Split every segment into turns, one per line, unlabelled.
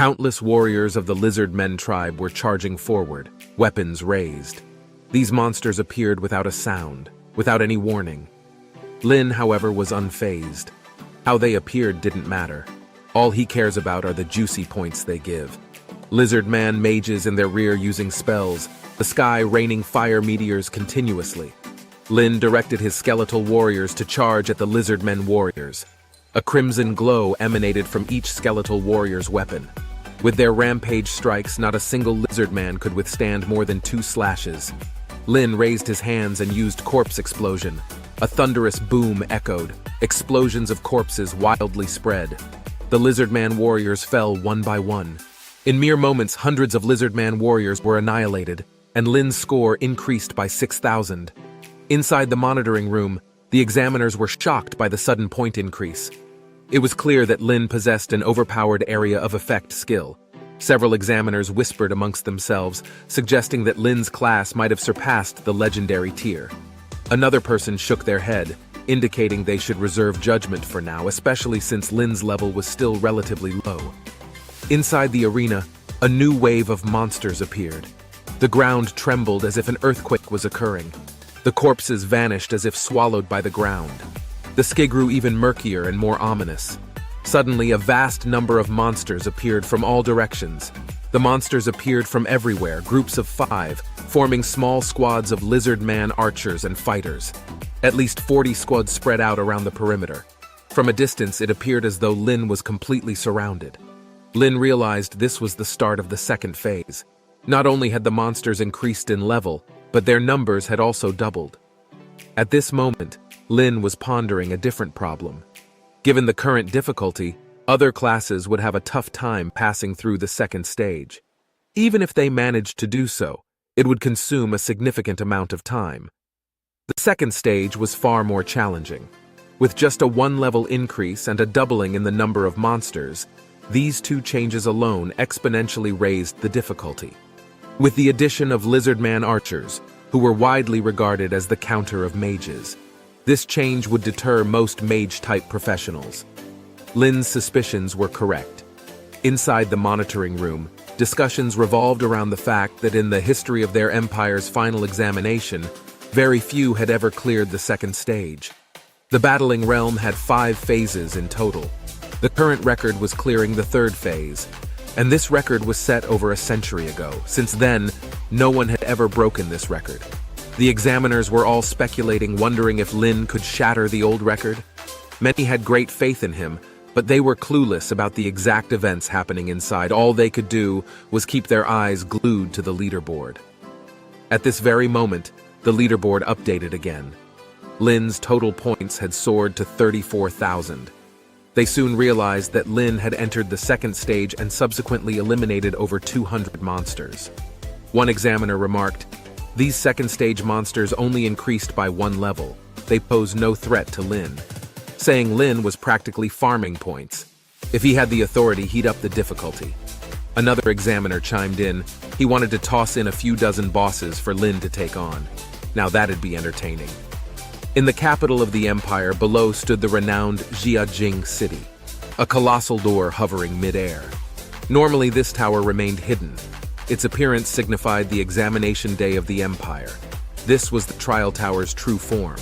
Countless warriors of the Lizard Men tribe were charging forward, weapons raised. These monsters appeared without a sound, without any warning. Lin, however, was unfazed. How they appeared didn't matter. All he cares about are the juicy points they give. Lizard Man mages in their rear using spells, the sky raining fire meteors continuously. Lin directed his skeletal warriors to charge at the Lizard Men warriors. A crimson glow emanated from each skeletal warrior's weapon. With their rampage strikes, not a single lizard man could withstand more than 2 slashes. Lin raised his hands and used corpse explosion. A thunderous boom echoed. Explosions of corpses wildly spread. The Lizard Man warriors fell one by one. In mere moments, hundreds of Lizard Man warriors were annihilated, and Lin's score increased by 6,000. Inside the monitoring room, the examiners were shocked by the sudden point increase. It was clear that Lin possessed an overpowered area of effect skill. Several examiners whispered amongst themselves, suggesting that Lin's class might have surpassed the legendary tier. Another person shook their head, indicating they should reserve judgment for now, especially since Lin's level was still relatively low. Inside the arena, a new wave of monsters appeared. The ground trembled as if an earthquake was occurring. The corpses vanished as if swallowed by the ground. The sky grew even murkier and more ominous. Suddenly, a vast number of monsters appeared from all directions. The monsters appeared from everywhere, groups of 5, forming small squads of lizard man archers and fighters. At least 40 squads spread out around the perimeter. From a distance, it appeared as though Lin was completely surrounded. Lin realized this was the start of the second phase. Not only had the monsters increased in level, but their numbers had also doubled. At this moment, Lin was pondering a different problem. Given the current difficulty, other classes would have a tough time passing through the second stage. Even if they managed to do so, it would consume a significant amount of time. The second stage was far more challenging. With just a 1-level increase and a doubling in the number of monsters, these 2 changes alone exponentially raised the difficulty. With the addition of Lizard Man archers, who were widely regarded as the counter of mages, this change would deter most mage-type professionals. Lin's suspicions were correct. Inside the monitoring room, discussions revolved around the fact that in the history of their empire's final examination, very few had ever cleared the second stage. The battling realm had 5 phases in total. The current record was clearing the 3rd phase, and this record was set over a century ago. Since then, no one had ever broken this record. The examiners were all speculating, wondering if Lin could shatter the old record. Many had great faith in him, but they were clueless about the exact events happening inside. All they could do was keep their eyes glued to the leaderboard. At this very moment, the leaderboard updated again. Lin's total points had soared to 34,000. They soon realized that Lin had entered the second stage and subsequently eliminated over 200 monsters. One examiner remarked, "These second-stage monsters only increased by 1 level. They pose no threat to Lin," saying Lin was practically farming points. If he had the authority, he'd up the difficulty. Another examiner chimed in. He wanted to toss in a few dozen bosses for Lin to take on. Now that'd be entertaining. In the capital of the empire, below stood the renowned Jiajing city, a colossal door hovering mid-air. Normally, this tower remained hidden. Its appearance signified the examination day of the empire. This was the trial tower's true form.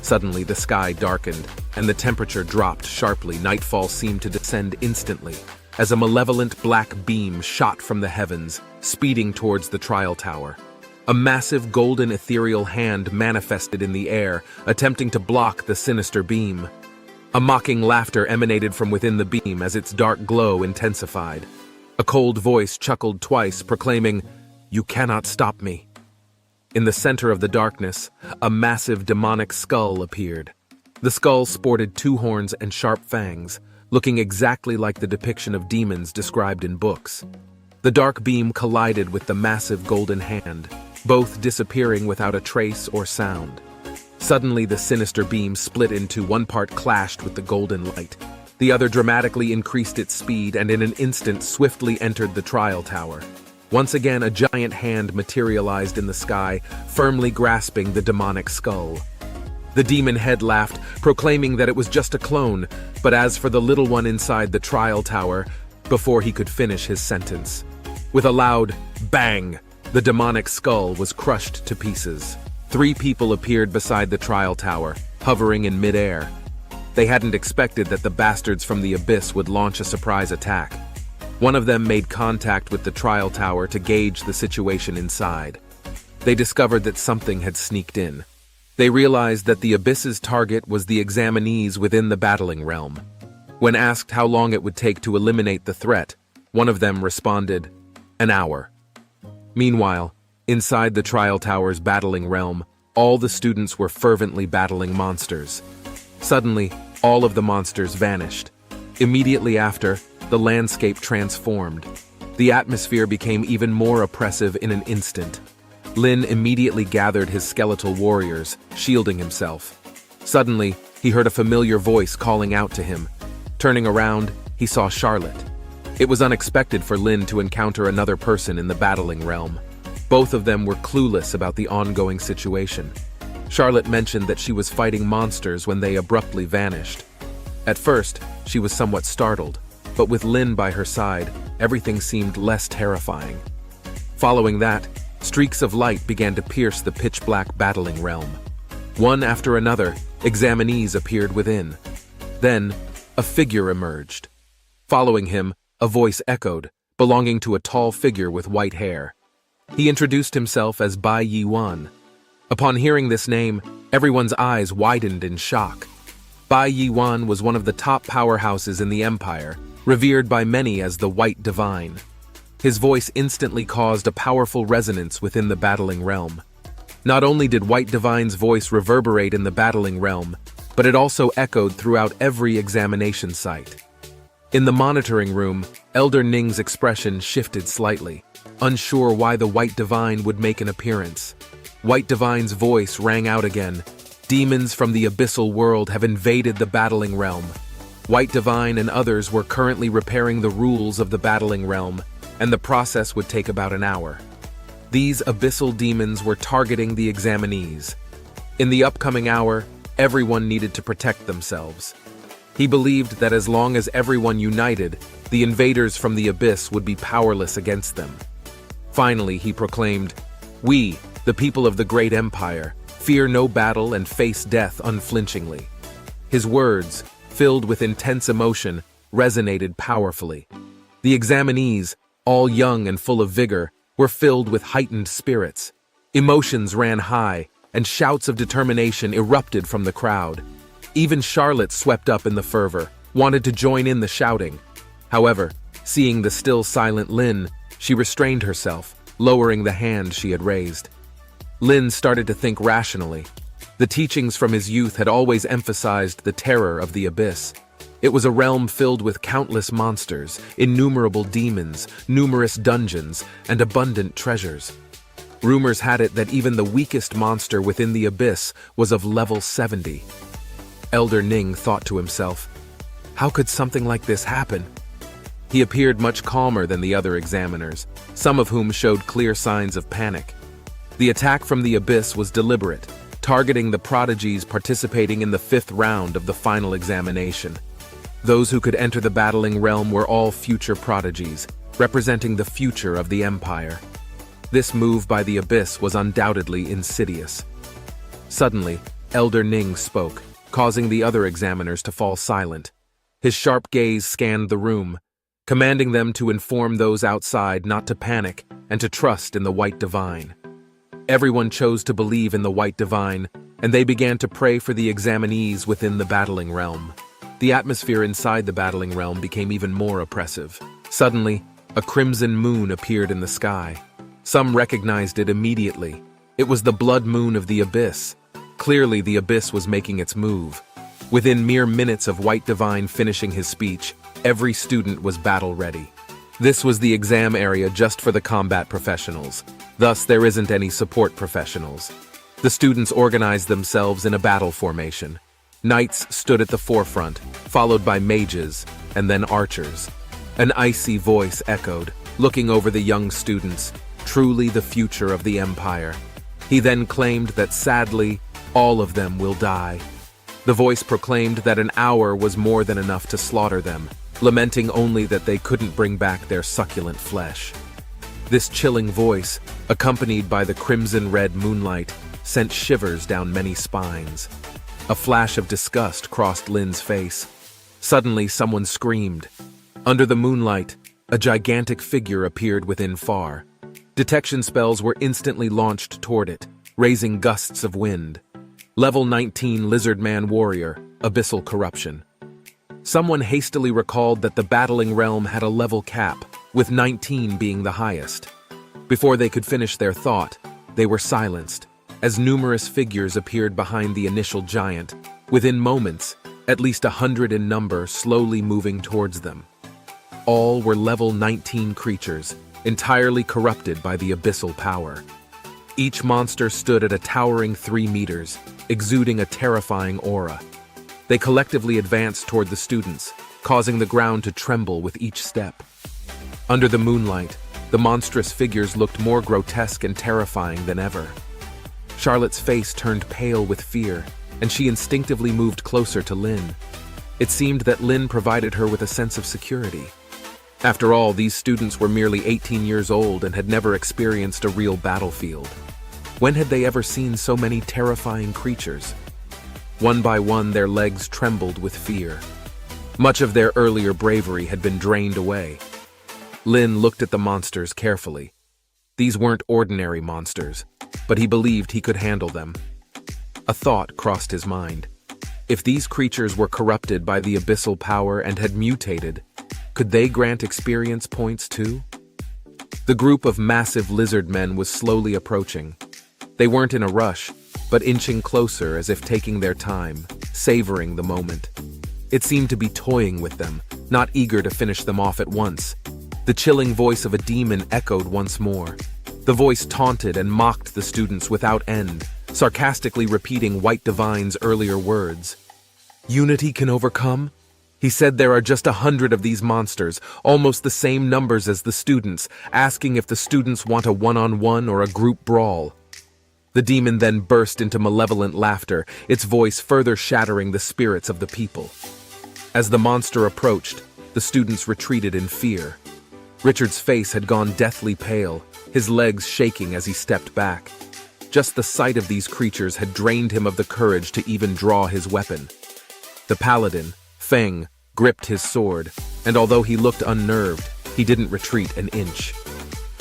Suddenly, the sky darkened, and the temperature dropped sharply. Nightfall seemed to descend instantly, as a malevolent black beam shot from the heavens, speeding towards the trial tower. A massive golden ethereal hand manifested in the air, attempting to block the sinister beam. A mocking laughter emanated from within the beam as its dark glow intensified. A cold voice chuckled twice, proclaiming, "You cannot stop me." In the center of the darkness, a massive demonic skull appeared. The skull sported 2 horns and sharp fangs, looking exactly like the depiction of demons described in books. The dark beam collided with the massive golden hand, both disappearing without a trace or sound. Suddenly, the sinister beam split in two. One part clashed with the golden light. The other dramatically increased its speed and in an instant swiftly entered the trial tower. Once again, a giant hand materialized in the sky, firmly grasping the demonic skull. The demon head laughed, proclaiming that it was just a clone, but as for the little one inside the trial tower, before he could finish his sentence. With a loud bang, the demonic skull was crushed to pieces. 3 people appeared beside the trial tower, hovering in midair. They hadn't expected that the bastards from the abyss would launch a surprise attack. One of them made contact with the trial tower to gauge the situation inside. They discovered that something had sneaked in. They realized that the abyss's target was the examinees within the battling realm. When asked how long it would take to eliminate the threat, one of them responded, "An hour." Meanwhile, inside the trial tower's battling realm, all the students were fervently battling monsters. Suddenly, all of the monsters vanished. Immediately after, the landscape transformed. The atmosphere became even more oppressive in an instant. Lin immediately gathered his skeletal warriors, shielding himself. Suddenly, he heard a familiar voice calling out to him. Turning around, he saw Charlotte. It was unexpected for Lin to encounter another person in the battling realm. Both of them were clueless about the ongoing situation. Charlotte mentioned that she was fighting monsters when they abruptly vanished. At first, she was somewhat startled, but with Lin by her side, everything seemed less terrifying. Following that, streaks of light began to pierce the pitch-black battling realm. One after another, examinees appeared within. Then, a figure emerged. Following him, a voice echoed, belonging to a tall figure with white hair. He introduced himself as Bai Yiwan. Upon hearing this name, everyone's eyes widened in shock. Bai Yiwan was one of the top powerhouses in the Empire, revered by many as the White Divine. His voice instantly caused a powerful resonance within the battling realm. Not only did White Divine's voice reverberate in the battling realm, but it also echoed throughout every examination site. In the monitoring room, Elder Ning's expression shifted slightly, unsure why the White Divine would make an appearance. White Divine's voice rang out again. Demons from the abyssal world have invaded the battling realm. White Divine and others were currently repairing the rules of the battling realm, and the process would take about an hour. These abyssal demons were targeting the examinees. In the upcoming hour, everyone needed to protect themselves. He believed that as long as everyone united, the invaders from the abyss would be powerless against them. Finally, he proclaimed, "We, the people of the great empire, fear no battle and face death unflinchingly." His words, filled with intense emotion, resonated powerfully. The examinees, all young and full of vigor, were filled with heightened spirits. Emotions ran high, and shouts of determination erupted from the crowd. Even Charlotte swept up in the fervor, wanted to join in the shouting. However, seeing the still silent Lin, she restrained herself, lowering the hand she had raised. Lin started to think rationally. The teachings from his youth had always emphasized the terror of the abyss. It was a realm filled with countless monsters, innumerable demons, numerous dungeons, and abundant treasures. Rumors had it that even the weakest monster within the abyss was of level 70. Elder Ning thought to himself, how could something like this happen? He appeared much calmer than the other examiners, some of whom showed clear signs of panic. The attack from the abyss was deliberate, targeting the prodigies participating in the 5th round of the final examination. Those who could enter the battling realm were all future prodigies, representing the future of the Empire. This move by the abyss was undoubtedly insidious. Suddenly, Elder Ning spoke, causing the other examiners to fall silent. His sharp gaze scanned the room, commanding them to inform those outside not to panic and to trust in the White Divine. Everyone chose to believe in the White Divine, and they began to pray for the examinees within the battling realm. The atmosphere inside the battling realm became even more oppressive. Suddenly, a crimson moon appeared in the sky. Some recognized it immediately. It was the blood moon of the abyss. Clearly, the abyss was making its move. Within mere minutes of White Divine finishing his speech, every student was battle-ready. This was the exam area just for the combat professionals. Thus, there isn't any support professionals. The students organized themselves in a battle formation. Knights stood at the forefront, followed by mages, and then archers. An icy voice echoed, looking over the young students, truly the future of the Empire. He then claimed that sadly, all of them will die. The voice proclaimed that an hour was more than enough to slaughter them, lamenting only that they couldn't bring back their succulent flesh. This chilling voice, accompanied by the crimson-red moonlight, sent shivers down many spines. A flash of disgust crossed Lin's face. Suddenly, someone screamed. Under the moonlight, a gigantic figure appeared within far. Detection spells were instantly launched toward it, raising gusts of wind. Level 19 Lizard Man Warrior, Abyssal Corruption. Someone hastily recalled that the battling realm had a level cap, with 19 being the highest. Before they could finish their thought, they were silenced, as numerous figures appeared behind the initial giant, within moments, at least 100 in number, slowly moving towards them. All were level 19 creatures, entirely corrupted by the abyssal power. Each monster stood at a towering 3 meters, exuding a terrifying aura. They collectively advanced toward the students, causing the ground to tremble with each step. Under the moonlight, the monstrous figures looked more grotesque and terrifying than ever. Charlotte's face turned pale with fear, and she instinctively moved closer to Lin. It seemed that Lin provided her with a sense of security. After all, these students were merely 18 years old and had never experienced a real battlefield. When had they ever seen so many terrifying creatures? One by one, their legs trembled with fear. Much of their earlier bravery had been drained away. Lin looked at the monsters carefully. These weren't ordinary monsters, but he believed he could handle them. A thought crossed his mind. If these creatures were corrupted by the abyssal power and had mutated, could they grant experience points too? The group of massive lizard men was slowly approaching. They weren't in a rush, but inching closer as if taking their time, savoring the moment. It seemed to be toying with them, not eager to finish them off at once. The chilling voice of a demon echoed once more. The voice taunted and mocked the students without end, sarcastically repeating White Divine's earlier words. "Unity can overcome?" He said there are just 100 of these monsters, almost the same numbers as the students, asking if the students want a one-on-one or a group brawl. The demon then burst into malevolent laughter, its voice further shattering the spirits of the people. As the monster approached, the students retreated in fear. Richard's face had gone deathly pale, his legs shaking as he stepped back. Just the sight of these creatures had drained him of the courage to even draw his weapon. The paladin, Feng, gripped his sword, and although he looked unnerved, he didn't retreat an inch.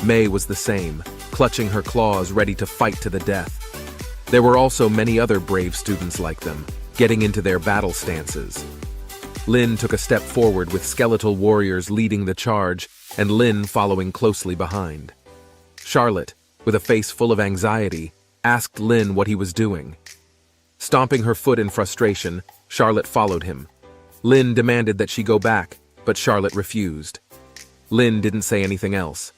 Mei was the same, clutching her claws ready to fight to the death. There were also many other brave students like them, getting into their battle stances. Lin took a step forward with skeletal warriors leading the charge, and Lin following closely behind. Charlotte, with a face full of anxiety, asked Lin what he was doing. Stomping her foot in frustration, Charlotte followed him. Lin demanded that she go back, but Charlotte refused. Lin didn't say anything else.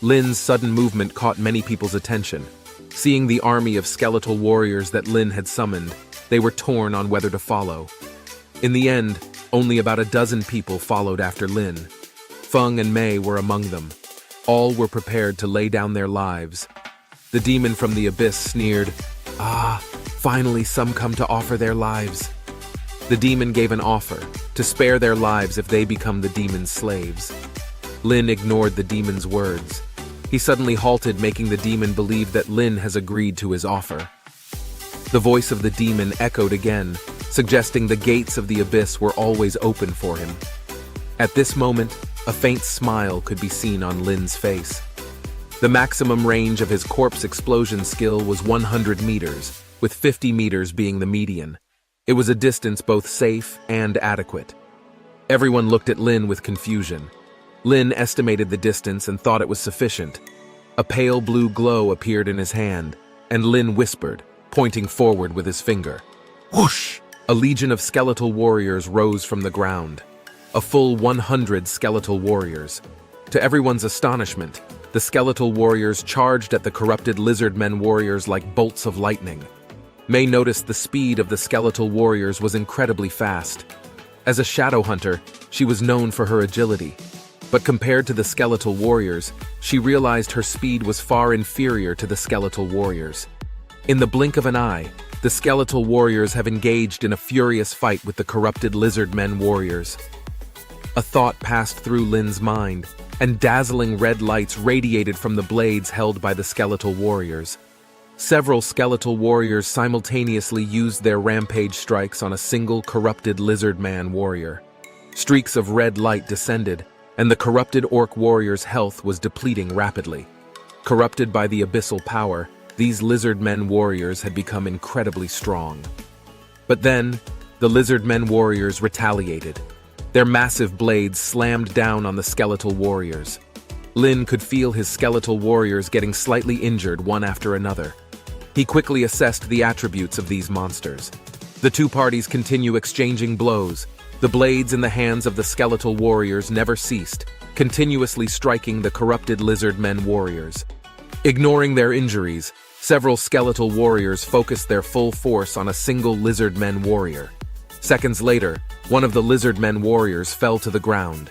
Lin's sudden movement caught many people's attention. Seeing the army of skeletal warriors that Lin had summoned, they were torn on whether to follow. In the end, only about a dozen people followed after Lin. Feng and Mei were among them. All were prepared to lay down their lives. The demon from the abyss sneered, "Ah, finally some come to offer their lives." The demon gave an offer, to spare their lives if they become the demon's slaves. Lin ignored the demon's words. He suddenly halted, making the demon believe that Lin has agreed to his offer. The voice of the demon echoed again, suggesting the gates of the abyss were always open for him. At this moment, a faint smile could be seen on Lin's face. The maximum range of his corpse explosion skill was 100 meters, with 50 meters being the median. It was a distance both safe and adequate. Everyone looked at Lin with confusion. Lin estimated the distance and thought it was sufficient. A pale blue glow appeared in his hand, and Lin whispered, pointing forward with his finger. Whoosh! A legion of skeletal warriors rose from the ground. A full 100 skeletal warriors. To everyone's astonishment, the skeletal warriors charged at the corrupted lizard men warriors like bolts of lightning. Mei noticed the speed of the skeletal warriors was incredibly fast. As a shadow hunter, she was known for her agility. But compared to the skeletal warriors, she realized her speed was far inferior to the skeletal warriors. In the blink of an eye, the skeletal warriors have engaged in a furious fight with the corrupted lizard men warriors. A thought passed through Lin's mind, and dazzling red lights radiated from the blades held by the skeletal warriors. Several skeletal warriors simultaneously used their rampage strikes on a single corrupted lizard man warrior. Streaks of red light descended, and the corrupted orc warrior's health was depleting rapidly. Corrupted by the abyssal power, these lizard men warriors had become incredibly strong. But then, the lizard men warriors retaliated. Their massive blades slammed down on the skeletal warriors. Lin could feel his skeletal warriors getting slightly injured one after another. He quickly assessed the attributes of these monsters. The two parties continue exchanging blows. The blades in the hands of the skeletal warriors never ceased, continuously striking the corrupted lizard men warriors. Ignoring their injuries, several skeletal warriors focused their full force on a single lizard men warrior. Seconds later, one of the lizard men warriors fell to the ground.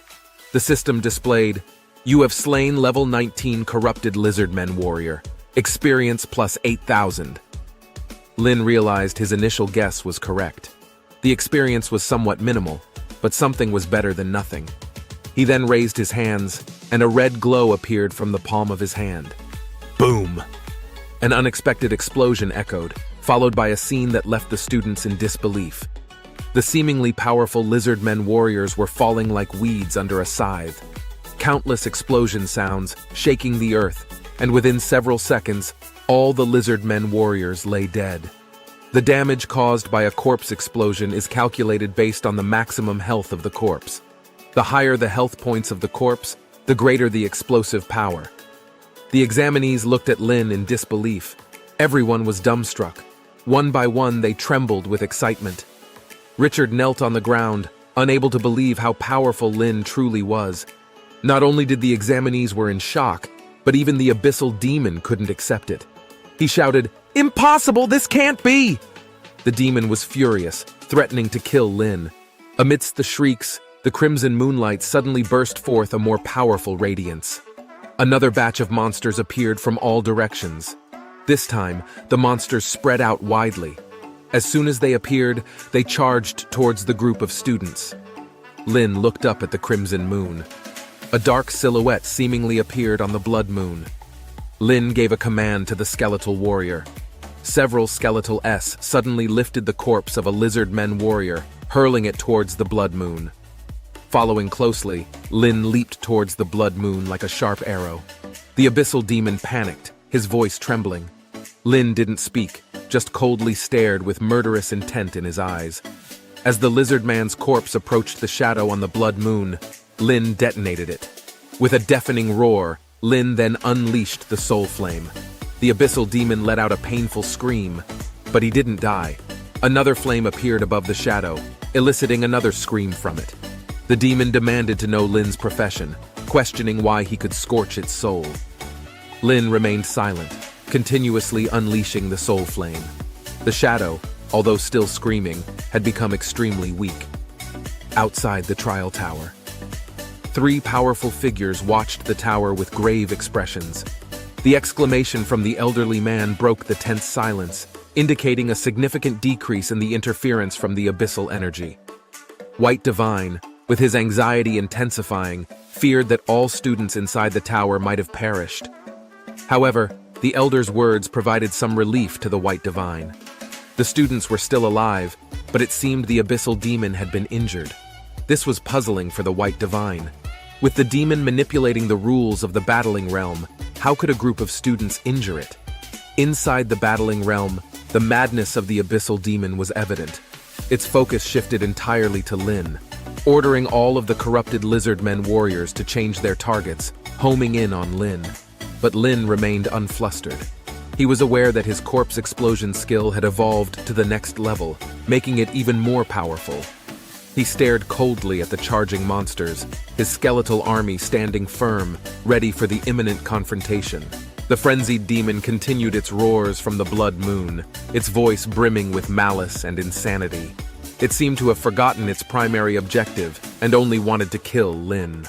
The system displayed, "You have slain level 19 corrupted lizard men warrior. Experience plus 8,000. Lin realized his initial guess was correct. The experience was somewhat minimal, but something was better than nothing. He then raised his hands, and a red glow appeared from the palm of his hand. Boom! An unexpected explosion echoed, followed by a scene that left the students in disbelief. The seemingly powerful lizard men warriors were falling like weeds under a scythe. Countless explosion sounds, shaking the earth, and within several seconds, all the lizard men warriors lay dead. The damage caused by a corpse explosion is calculated based on the maximum health of the corpse. The higher the health points of the corpse, the greater the explosive power. The examinees looked at Lin in disbelief. Everyone was dumbstruck. One by one, they trembled with excitement. Richard knelt on the ground, unable to believe how powerful Lin truly was. Not only did the examinees were in shock, but even the abyssal demon couldn't accept it. He shouted, "Impossible! This can't be!" The demon was furious, threatening to kill Lin. Amidst the shrieks, the crimson moonlight suddenly burst forth a more powerful radiance. Another batch of monsters appeared from all directions. This time, the monsters spread out widely. As soon as they appeared, they charged towards the group of students. Lin looked up at the crimson moon. A dark silhouette seemingly appeared on the blood moon. Lin gave a command to the skeletal warrior. Several skeletal S suddenly lifted the corpse of a lizard men warrior, hurling it towards the blood moon. Following closely, Lin leaped towards the blood moon like a sharp arrow. The abyssal demon panicked, his voice trembling. Lin didn't speak, just coldly stared with murderous intent in his eyes. As the lizard man's corpse approached the shadow on the blood moon, Lin detonated it. With a deafening roar, Lin then unleashed the soul flame. The abyssal demon let out a painful scream, but he didn't die. Another flame appeared above the shadow, eliciting another scream from it. The demon demanded to know Lin's profession, questioning why he could scorch its soul. Lin remained silent, continuously unleashing the soul flame. The shadow, although still screaming, had become extremely weak. Outside the trial tower, 3 powerful figures watched the tower with grave expressions. The exclamation from the elderly man broke the tense silence, indicating a significant decrease in the interference from the abyssal energy. White Divine, with his anxiety intensifying, feared that all students inside the tower might have perished. However, the elder's words provided some relief to the White Divine. The students were still alive, but it seemed the abyssal demon had been injured. This was puzzling for the White Divine. With the demon manipulating the rules of the battling realm, how could a group of students injure it? Inside the battling realm, the madness of the abyssal demon was evident. Its focus shifted entirely to Lin, ordering all of the corrupted lizard men warriors to change their targets, homing in on Lin. But Lin remained unflustered. He was aware that his corpse explosion skill had evolved to the next level, making it even more powerful. He stared coldly at the charging monsters, his skeletal army standing firm, ready for the imminent confrontation. The frenzied demon continued its roars from the blood moon, its voice brimming with malice and insanity. It seemed to have forgotten its primary objective and only wanted to kill Lin.